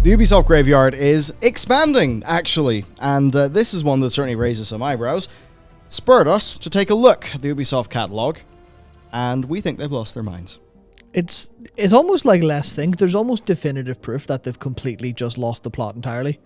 The Ubisoft graveyard is expanding, actually, and this is one that certainly raises some eyebrows. Spurred us to take a look at the Ubisoft catalogue, and we think they've lost their minds. It's almost like Let's Think. There's almost definitive proof that they've completely just lost the plot entirely,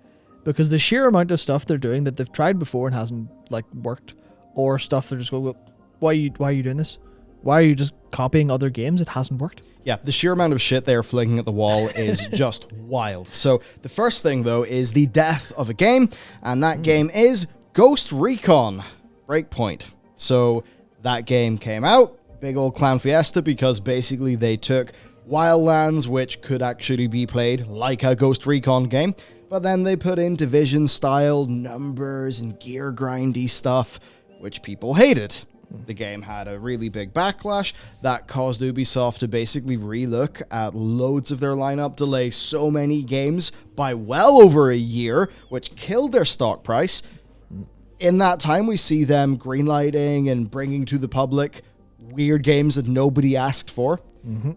because the sheer amount of stuff they're doing that they've tried before and hasn't worked, or stuff they're just going, well, why are you doing this? Why are you just copying other games? It hasn't worked. Yeah, the sheer amount of shit they are flinging at the wall is just wild. So the first thing, though, is the death of a game, and that game is Ghost Recon Breakpoint. So that game came out, big old clown fiesta, because basically they took Wildlands, which could actually be played like a Ghost Recon game, but then they put in Division-style numbers and gear grindy stuff, which people hated. The game had a really big backlash that caused Ubisoft to basically relook at loads of their lineup, delay so many games by well over a year, which killed their stock price. In that time, we see them greenlighting and bringing to the public weird games that nobody asked for.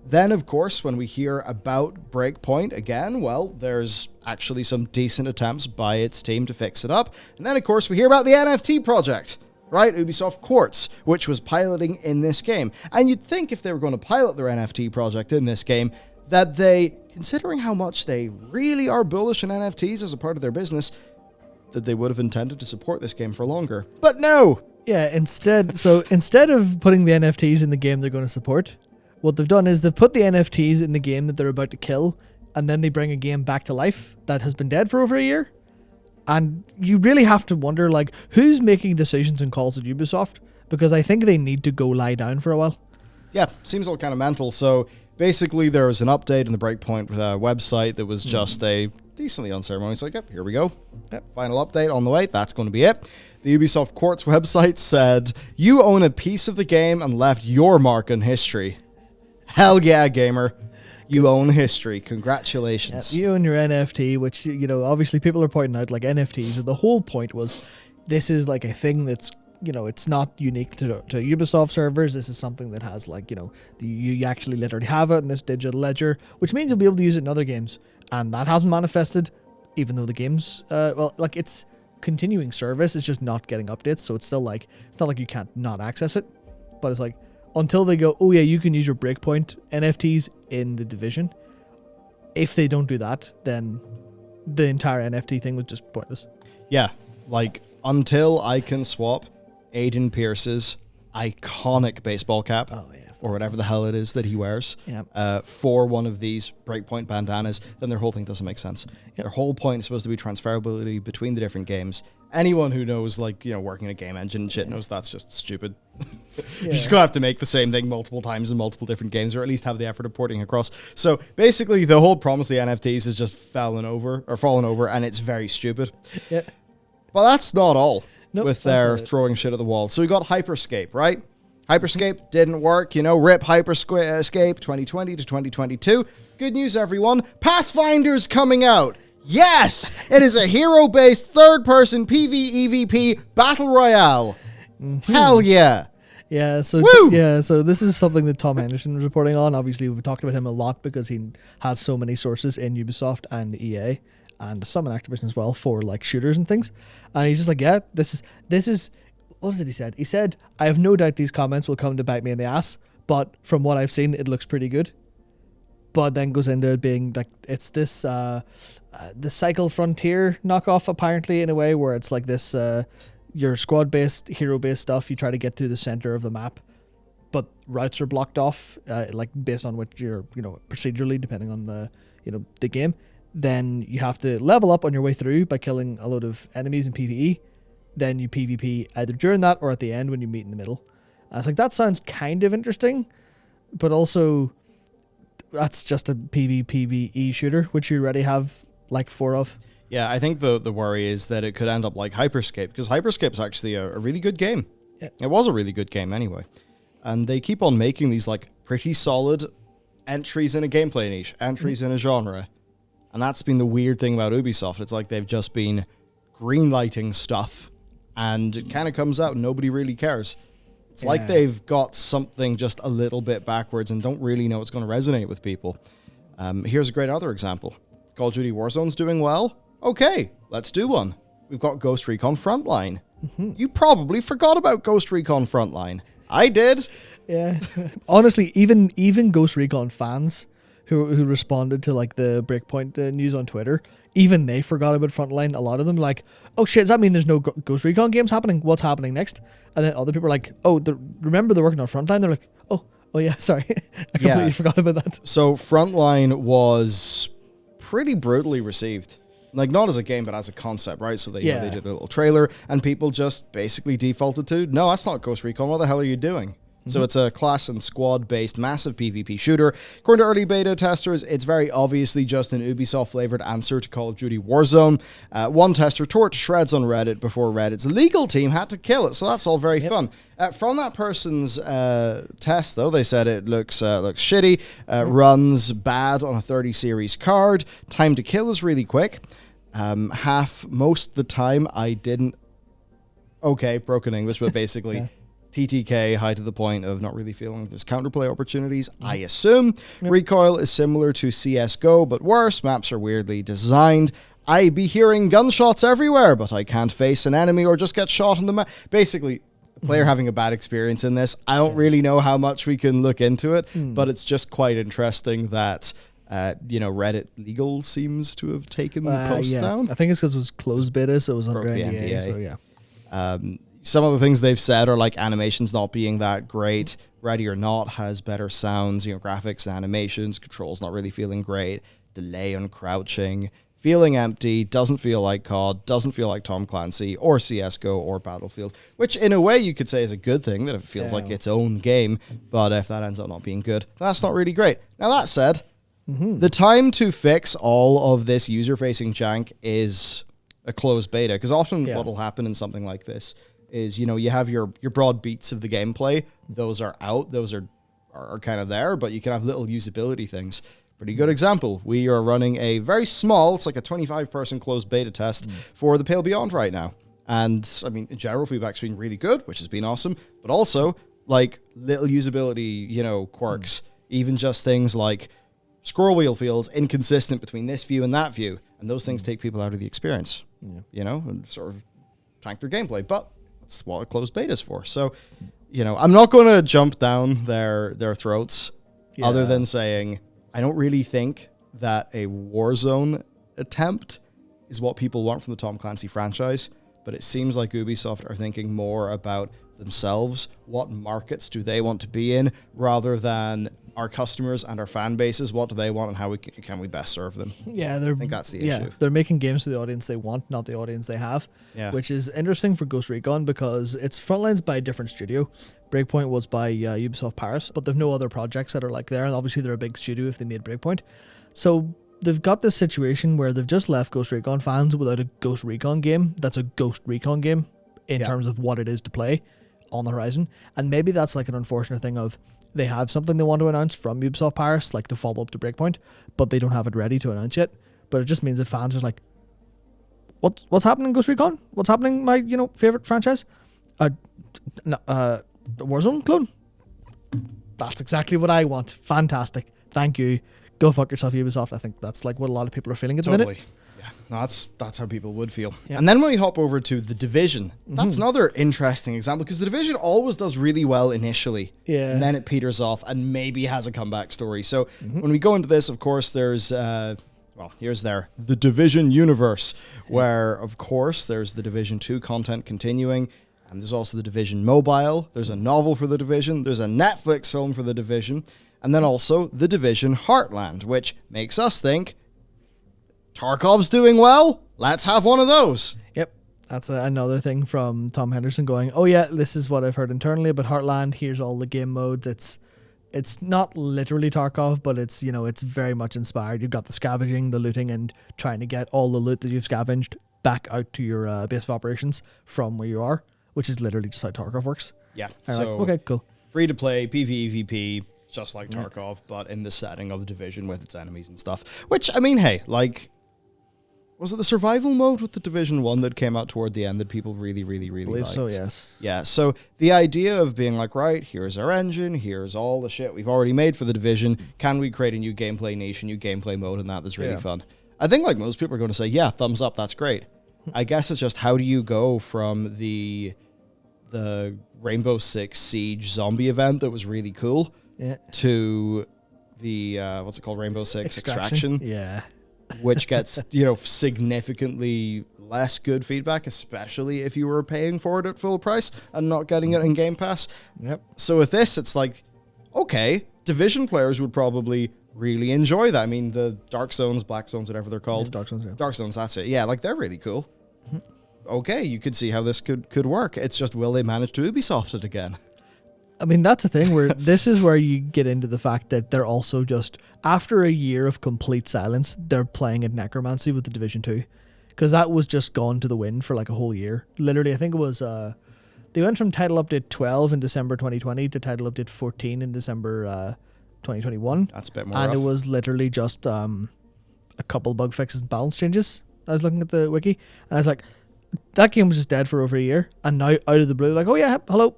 Then, of course, when we hear about Breakpoint again, well, there's actually some decent attempts by its team to fix it up. And then, of course, we hear about the NFT project. Right, Ubisoft Quartz, which was piloting in this game. And you'd think if they were going to pilot their NFT project in this game, that they, considering how much they really are bullish on NFTs as a part of their business, that they would have intended to support this game for longer. But no! Yeah, instead of putting the NFTs in the game they're going to support, what they've done is they've put the NFTs in the game that they're about to kill, and then they bring a game back to life that has been dead for over a year. And you really have to wonder, who's making decisions and calls at Ubisoft? Because I think they need to go lie down for a while. Yeah, seems all kind of mental. So basically there was an update on the Breakpoint website that was just a decently unceremonious, yep, here we go. Yep, final update on the way. That's going to be it. The Ubisoft Quartz website said, you own a piece of the game and left your mark on history. Hell yeah, gamer. You own history. Congratulations. Yeah, you own your NFT, which, obviously people are pointing out, NFTs. The whole point was, this is a thing that's, it's not unique to Ubisoft servers. This is something that has, you actually literally have it in this digital ledger, which means you'll be able to use it in other games. And that hasn't manifested, even though the game's, it's continuing service. It's just not getting updates. So it's still it's not like you can't not access it. But it's until they go, oh yeah, you can use your Breakpoint NFTs in the Division. If they don't do that, then the entire NFT thing was just pointless. Yeah, until I can swap Aiden Pierce's iconic baseball cap, or whatever the hell it is that he wears, for one of these Breakpoint bandanas, then their whole thing doesn't make sense. Their whole point is supposed to be transferability between the different games. Anyone who knows, working in a game engine and shit knows that's just stupid. You're just going to have to make the same thing multiple times in multiple different games, or at least have the effort of porting across. So basically, the whole promise of the NFTs is just fallen over, and it's very stupid. Yeah. But that's not all with their not throwing shit at the wall. So we got Hyperscape, right? Hyperscape didn't work, rip Hyperscape 2020 to 2022. Good news, everyone. Pathfinder's coming out. Yes! It is a hero-based third-person PvEVP battle royale. Hell yeah. Yeah, so so this is something that Tom Henderson was reporting on. Obviously, we've talked about him a lot because he has so many sources in Ubisoft and EA and some in Activision as well for shooters and things. And he's just this is what is it he said? He said, I have no doubt these comments will come to bite me in the ass, but from what I've seen, it looks pretty good. But then goes into it being it's this the Cycle Frontier knockoff, apparently, in a way, where it's this your squad-based, hero-based stuff. You try to get to the center of the map, but routes are blocked off, based on what you're, procedurally, depending on the game. Then you have to level up on your way through by killing a load of enemies in PvE. Then you PvP either during that or at the end when you meet in the middle. I was that sounds kind of interesting, but also that's just a PvE shooter, which you already have 4 of. Yeah, I think the worry is that it could end up like Hyperscape, because Hyperscape's actually a really good game. Yeah. It was a really good game anyway. And they keep on making these pretty solid entries in a gameplay niche, entries in a genre. And that's been the weird thing about Ubisoft. It's they've just been greenlighting stuff, and it kind of comes out and nobody really cares. It's they've got something just a little bit backwards and don't really know it's going to resonate with people. Here's a great other example. Call of Duty Warzone's doing well. Okay, let's do one. We've got Ghost Recon Frontline. You probably forgot about Ghost Recon Frontline. I did. Yeah. Honestly, even Ghost Recon fans who responded to like the Breakpoint news on Twitter, even they forgot about Frontline. A lot of them like, oh shit, does that mean there's no Ghost Recon games happening? What's happening next? And then other people are like, oh, remember they're working on Frontline? They're like, oh yeah, sorry. I completely forgot about that. So Frontline was pretty brutally received. Like, not as a game, but as a concept, right? So they did their little trailer, and people just basically defaulted to, no, that's not Ghost Recon. What the hell are you doing? So it's a class and squad-based massive PvP shooter. According to early beta testers, it's very obviously just an Ubisoft-flavored answer to Call of Duty Warzone. One tester tore it to shreds on Reddit before Reddit's legal team had to kill it, so that's all very fun. From that person's test, though, they said it looks shitty, runs bad on a 30 series card, time to kill is really quick. Most of the time I didn't... Okay, broken English, but basically... TTK, high to the point of not really feeling there's counterplay opportunities, I assume. Recoil is similar to CSGO, but worse. Maps are weirdly designed. I be hearing gunshots everywhere, but I can't face an enemy or just get shot on the map. Basically, a player having a bad experience in this. I don't really know how much we can look into it, but it's just quite interesting that... Reddit legal seems to have taken the post down. I think it's because it was closed beta, so it was under NDA. So yeah. Some of the things they've said are like animations not being that great. Ready or Not has better sounds, graphics and animations. Controls not really feeling great. Delay on crouching. Feeling empty. Doesn't feel like COD. Doesn't feel like Tom Clancy or CSGO or Battlefield. Which in a way you could say is a good thing, that it feels like its own game. But if that ends up not being good, that's not really great. Now that said, the time to fix all of this user-facing jank is a closed beta. Because often what will happen in something like this is, you have your broad beats of the gameplay. Those are out. Those are kind of there, but you can have little usability things. Pretty good example. We are running a very small, it's like a 25-person closed beta test for The Pale Beyond right now. And, I mean, in general, feedback's been really good, which has been awesome. But also, like, little usability, quirks. Even just things like scroll wheel feels inconsistent between this view and that view. And those things take people out of the experience, and sort of tank their gameplay. But that's what a closed beta is for. So, I'm not going to jump down their throats other than saying I don't really think that a Warzone attempt is what people want from the Tom Clancy franchise, but it seems like Ubisoft are thinking more about themselves. What markets do they want to be in, rather than our customers and our fan bases? What do they want, and how can we best serve them? Yeah, I think that's the issue. They're making games for the audience they want, not the audience they have. Yeah. Which is interesting for Ghost Recon because it's Frontlines by a different studio. Breakpoint was by Ubisoft Paris, but they've no other projects that are like there, and obviously they're a big studio if they made Breakpoint. So they've got this situation where they've just left Ghost Recon fans without a Ghost Recon game that's a Ghost Recon game in terms of what it is to play on the horizon. And maybe that's like an unfortunate thing of they have something they want to announce from Ubisoft Paris, like the follow-up to Breakpoint, but they don't have it ready to announce yet. But it just means that fans are like, what's happening in Ghost Recon? What's happening in my, favorite franchise? The Warzone clone? That's exactly what I want. Fantastic. Thank you. Go fuck yourself, Ubisoft. I think that's like what a lot of people are feeling at the minute. Yeah, no, that's how people would feel. Yeah. And then when we hop over to The Division, that's another interesting example, because The Division always does really well initially, and then it peters off and maybe has a comeback story. So when we go into this, of course, there's The Division universe, where, of course, there's the Division 2 content continuing, and there's also the Division Mobile, there's a novel for The Division, there's a Netflix film for The Division, and then also The Division Heartland, which makes us think, Tarkov's doing well, let's have one of those. Yep, that's another thing from Tom Henderson going, oh yeah, this is what I've heard internally about Heartland, here's all the game modes. It's not literally Tarkov, but it's, it's very much inspired. You've got the scavenging, the looting, and trying to get all the loot that you've scavenged back out to your base of operations from where you are, which is literally just how Tarkov works. Yeah, so okay, cool. Free to play, PvEVP, just like Tarkov, but in the setting of The Division with its enemies and stuff. Which, I mean, hey, like, was it the survival mode with The Division 1 that came out toward the end that people really, really, really liked? I believe so, yes. Yeah, so the idea of being like, right, here's our engine, here's all the shit we've already made for The Division, can we create a new gameplay niche, a new gameplay mode, and that's really fun. I think like most people are going to say, yeah, thumbs up, that's great. I guess it's just how do you go from the Rainbow Six Siege zombie event that was really cool to the what's it called, Rainbow Six Extraction, which gets significantly less good feedback, especially if you were paying for it at full price and not getting it in Game Pass. So with this, it's like, okay, Division players would probably really enjoy that. I mean, the Dark Zones, Black Zones, whatever they're called. Dark Zones, Dark Zones, that's it. Yeah, like they're really cool. Okay, you could see how this could work. It's just, will they manage to Ubisoft it again? I mean, that's the thing where this is where you get into the fact that they're also just, after a year of complete silence, they're playing at Necromancy with the Division 2. Because that was just gone to the wind for like a whole year. Literally, I think it was, they went from title update 12 in December 2020 to title update 14 in December 2021. That's a bit more And rough. it was literally just a couple bug fixes and balance changes. I was looking at the wiki, and I was like, that game was just dead for over a year, and now out of the blue, like, oh yeah, hello,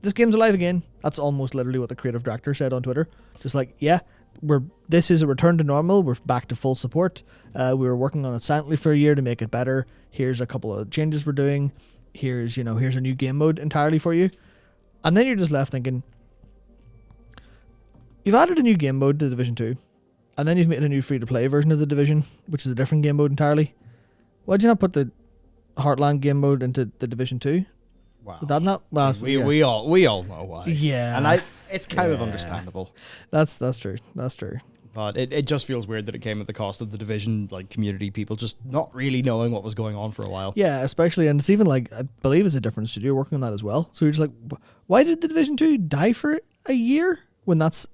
this game's alive again. That's almost literally what the creative director said on Twitter. Just like, yeah, this is a return to normal. We're back to full support. We were working on it silently for a year to make it better. Here's a couple of changes we're doing. Here's a new game mode entirely for you. And then you're just left thinking, you've added a new game mode to Division 2, and then you've made a new free-to-play version of the Division, which is a different game mode entirely. Why'd you not put the Heartland game mode into the Division 2? Wow. Would that not? Well, we all know why. Yeah. And it's kind of understandable. That's true. That's true. But it just feels weird that it came at the cost of the Division community, people just not really knowing what was going on for a while. Yeah, especially, and it's even I believe it's a different studio working on that as well. So you're just like, why did the Division 2 die for a year? When that's,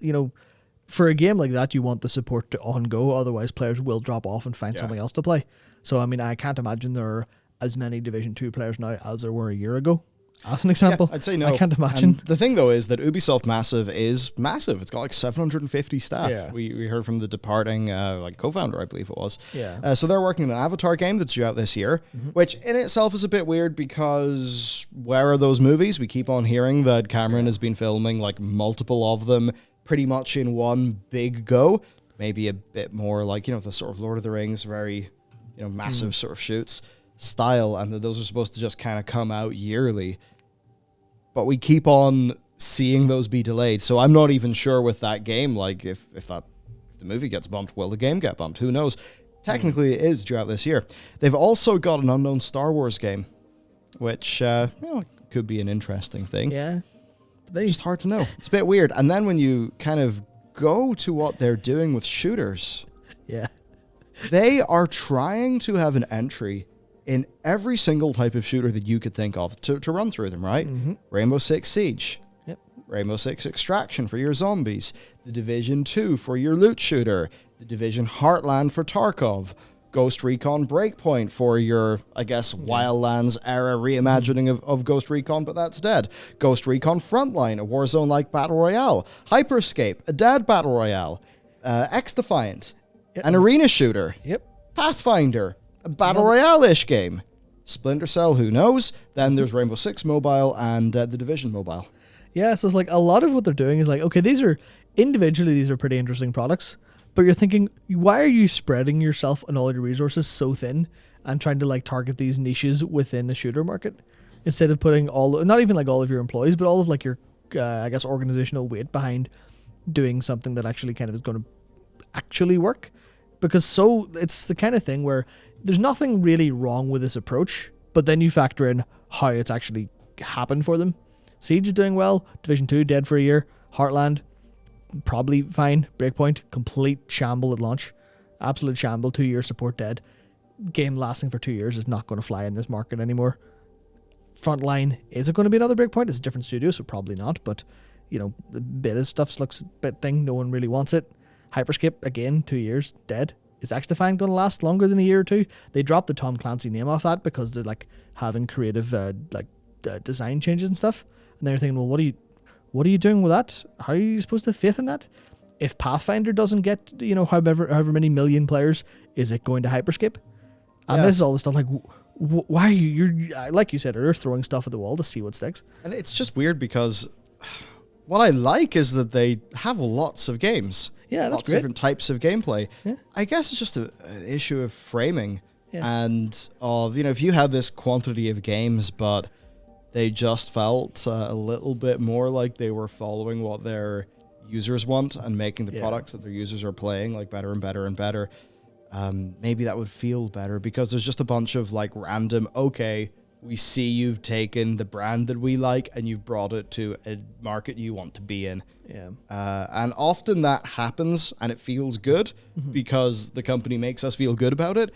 for a game like that, you want the support to on-go, otherwise players will drop off and find something else to play. So, I mean, I can't imagine there are as many Division 2 players now as there were a year ago. As an example, I'd say no. I can't imagine. And the thing, though, is that Ubisoft Massive is massive. It's got like 750 staff. Yeah. We heard from the departing co-founder, I believe it was. Yeah. So they're working on an Avatar game that's due out this year, which in itself is a bit weird because where are those movies? We keep on hearing that Cameron has been filming multiple of them pretty much in one big go. Maybe a bit more the sort of Lord of the Rings, very, massive sort of shoots style, and that those are supposed to just kind of come out yearly. But we keep on seeing those be delayed. So I'm not even sure with that game, if the movie gets bumped, will the game get bumped? Who knows? Technically, it is due out this year. They've also got an unknown Star Wars game, which could be an interesting thing. Yeah. It's just hard to know. It's a bit weird. And then when you kind of go to what they're doing with shooters, they are trying to have an entry in every single type of shooter that you could think of to run through them, right? Rainbow Six Siege. Yep. Rainbow Six Extraction for your zombies. The Division 2 for your loot shooter. The Division Heartland for Tarkov. Ghost Recon Breakpoint for your, I guess, Wildlands era reimagining of Ghost Recon, but that's dead. Ghost Recon Frontline, a Warzone-like battle royale. Hyperscape, a dead battle royale. X-Defiant, an arena shooter. Pathfinder, a battle royale-ish game. Splinter Cell, who knows? Then there's Rainbow Six Mobile and the Division Mobile. Yeah, so it's a lot of what they're doing is okay, these are pretty interesting products, but you're thinking, why are you spreading yourself and all your resources so thin and trying to target these niches within the shooter market instead of putting not even all of your employees, but all of your, I guess, organizational weight behind doing something that actually kind of is going to actually work? Because it's the kind of thing where there's nothing really wrong with this approach, but then you factor in how it's actually happened for them. Siege is doing well. Division 2 dead for a year. Heartland probably fine. Breakpoint complete shamble at launch. Absolute shamble. 2 year support dead. Game lasting for 2 years is not going to fly in this market anymore. Frontline, is it going to be another Breakpoint? It's a different studio, so probably not, but the beta stuff looks a bit thing. No one really wants it. Hyperscape, again, 2 years, dead. Is X-Defiant going to last longer than a year or two? They dropped the Tom Clancy name off that because they're having creative design changes and stuff. And they're thinking, well, what are you doing with that? How are you supposed to have faith in that? If Pathfinder doesn't get, however many million players, is it going to Hyperscape? And this is all the stuff why are you're like you said, they're throwing stuff at the wall to see what sticks. And it's just weird because what I like is that they have lots of games. Yeah, that's lots great. of different types of gameplay. Yeah. I guess it's just an issue of framing and of, if you had this quantity of games, but they just felt a little bit more like they were following what their users want and making the products that their users are playing like better and better and better. Maybe that would feel better, because there's just a bunch of like random, okay, we see you've taken the brand that we like and you've brought it to a market you want to be in. Yeah. And often that happens and it feels good because the company makes us feel good about it.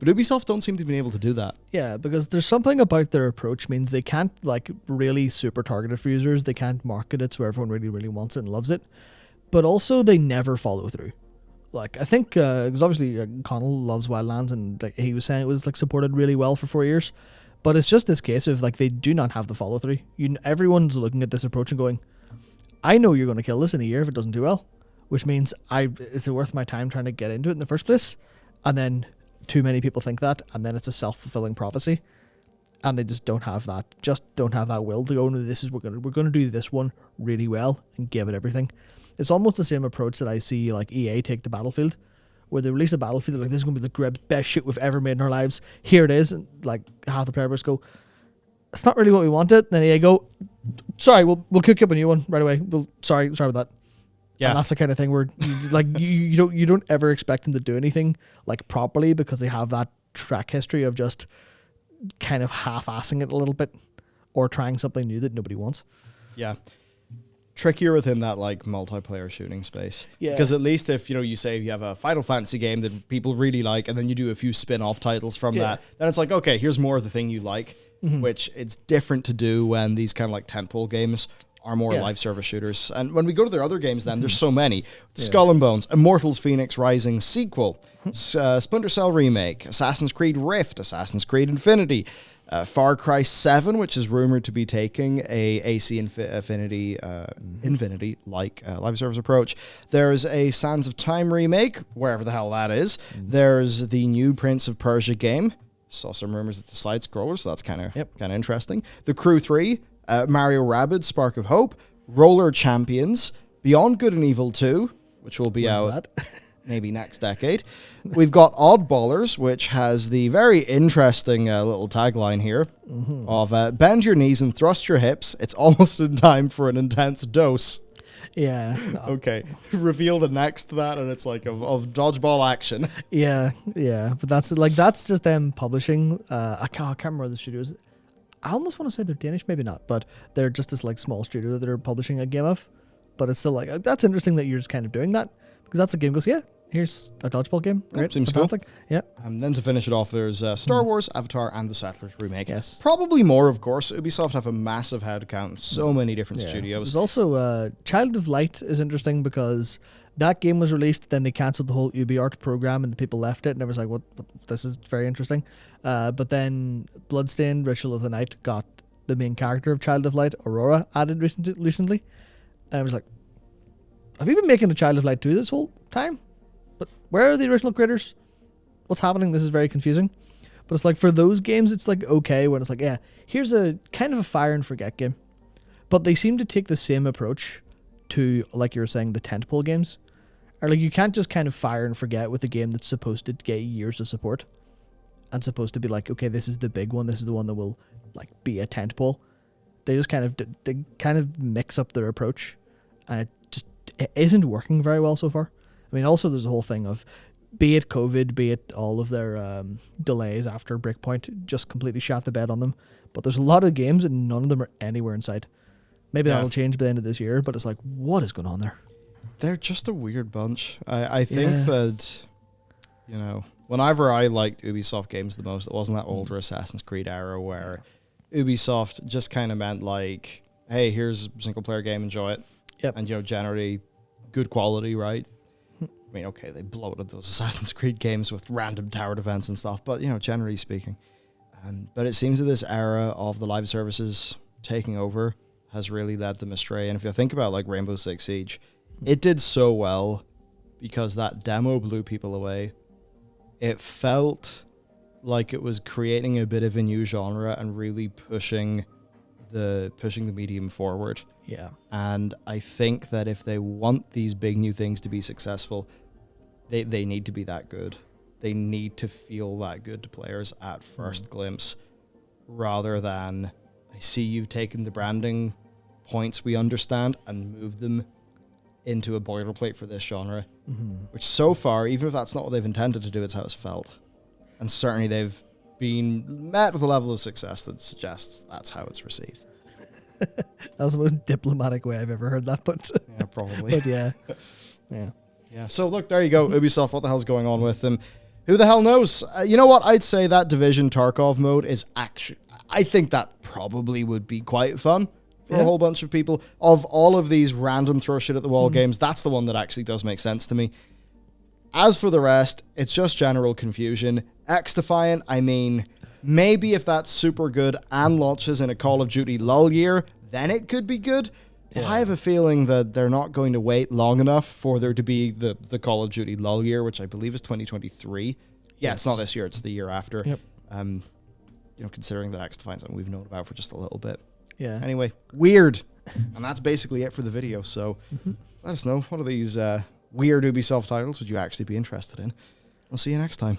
But Ubisoft don't seem to be able to do that. Yeah, because there's something about their approach means they can't like really super target it for users. They can't market it so everyone really, really wants it and loves it. But also they never follow through. Like, I think, because obviously Connell loves Wildlands, and like he was saying it was like supported really well for 4 years. But it's just this case of like they do not have the follow through. Everyone's looking at this approach and going, I know you're going to kill this in a year if it doesn't do well, which means is it worth my time trying to get into it in the first place? And then too many people think that, and then it's a self-fulfilling prophecy, and they just don't have that will to go, no, this is we're going to do this one really well and give it everything. It's almost the same approach that I see like EA take to Battlefield, where they release a Battlefield, they're like, this is going to be the best shit we've ever made in our lives. Here it is. And like half the players go, it's not really what we wanted. Then EA go, sorry, we'll cook you up a new one right away. Sorry about that. Yeah. And that's the kind of thing where you don't ever expect them to do anything like properly, because they have that track history of just kind of half-assing it a little bit or trying something new that nobody wants. Yeah. Trickier within that like multiplayer shooting space. Yeah. Because at least if you say you have a Final Fantasy game that people really like, and then you do a few spin-off titles from that, then it's like, okay, here's more of the thing you like, which it's different to do when these kind of like tentpole games are more live service shooters. And when we go to their other games, then there's so many: Skull and Bones, Immortals Phoenix Rising sequel, Splinter Cell remake, Assassin's Creed Rift, Assassin's Creed Infinity, Far Cry 7, which is rumored to be taking a AC Infinity like live service approach. There's a Sands of Time remake, wherever the hell that is. There's the new Prince of Persia game. Saw some rumors it's a side scroller, so that's kind of interesting. The Crew 3, Mario Rabbids Spark of Hope, Roller Champions, Beyond Good and Evil 2, which will be out maybe next decade. We've got Oddballers, which has the very interesting little tagline here of bend your knees and thrust your hips. It's almost in time for an intense dose. Yeah. Okay. Reveal the next to that, and it's like of dodgeball action. Yeah. But that's just them publishing. I can't remember the studios. I almost want to say they're Danish, maybe not, but they're just this like small studio that they're publishing a game of. But it's still like, that's interesting that you're just kind of doing that, because that's a game goes, here's a dodgeball game. Great, seems fantastic. cool. Yeah. And then to finish it off, there's Star Wars, Avatar, and the Settlers remake. Yes. Probably more, of course. Ubisoft have a massive headcount in so many different studios. There's also Child of Light is interesting, because that game was released, then they cancelled the whole UbiArt program and the people left it, and it was like, what this is very interesting. But then Bloodstained Ritual of the Night got the main character of Child of Light, Aurora, added recently. And I was like, have you been making a Child of Light 2 this whole time? But where are the original creators? What's happening? This is very confusing. But it's like, for those games, it's like okay when it's like, here's a kind of a fire and forget game. But they seem to take the same approach to, like you were saying, the tentpole games. Or like, you can't just kind of fire and forget with a game that's supposed to get years of support and supposed to be like, okay, this is the big one. This is the one that will like be a tentpole. They just kind of mix up their approach, and it isn't working very well so far. I mean, also there's a whole thing of, be it COVID, be it all of their delays after Breakpoint, just completely shot the bed on them. But there's a lot of games and none of them are anywhere in sight. Maybe that'll change by the end of this year, but it's like, what is going on there? They're just a weird bunch. I think that, whenever I liked Ubisoft games the most, it wasn't that older Assassin's Creed era where Ubisoft just kind of meant like, hey, here's a single player game, enjoy it. Yep. And, generally good quality, right? I mean, okay, they bloated those Assassin's Creed games with random tower defense and stuff, but, generally speaking. But it seems that this era of the live services taking over has really led them astray. And if you think about, like, Rainbow Six Siege, it did so well because that demo blew people away. It felt like it was creating a bit of a new genre and really pushing the pushing the medium forward. Yeah. And I think that if they want these big new things to be successful, they need to be that good. They need to feel that good to players at first glimpse, rather than, I see you've taken the branding points we understand and moved them into a boilerplate for this genre, which so far, even if that's not what they've intended to do, it's how it's felt. And certainly they've been met with a level of success that suggests that's how it's received. That's the most diplomatic way I've ever heard that, but Yeah, probably. but yeah. Yeah. So look, there you go. Ubisoft, what the hell's going on with them? Who the hell knows? You know what? I'd say that Division Tarkov mode is actually, I think that probably would be quite fun for a whole bunch of people. Of all of these random throw shit at the wall games, that's the one that actually does make sense to me. As for the rest, it's just general confusion. X-Defiant, I mean, maybe if that's super good and launches in a Call of Duty lull year, then it could be good. But I have a feeling that they're not going to wait long enough for there to be the Call of Duty lull year, which I believe is 2023. Yeah, it's not this year, it's the year after. Yep. Considering that X-Defiant something we've known about for just a little bit. Yeah. Anyway, weird. And that's basically it for the video. So let us know, what are these weird Ubisoft titles would you actually be interested in? I'll see you next time.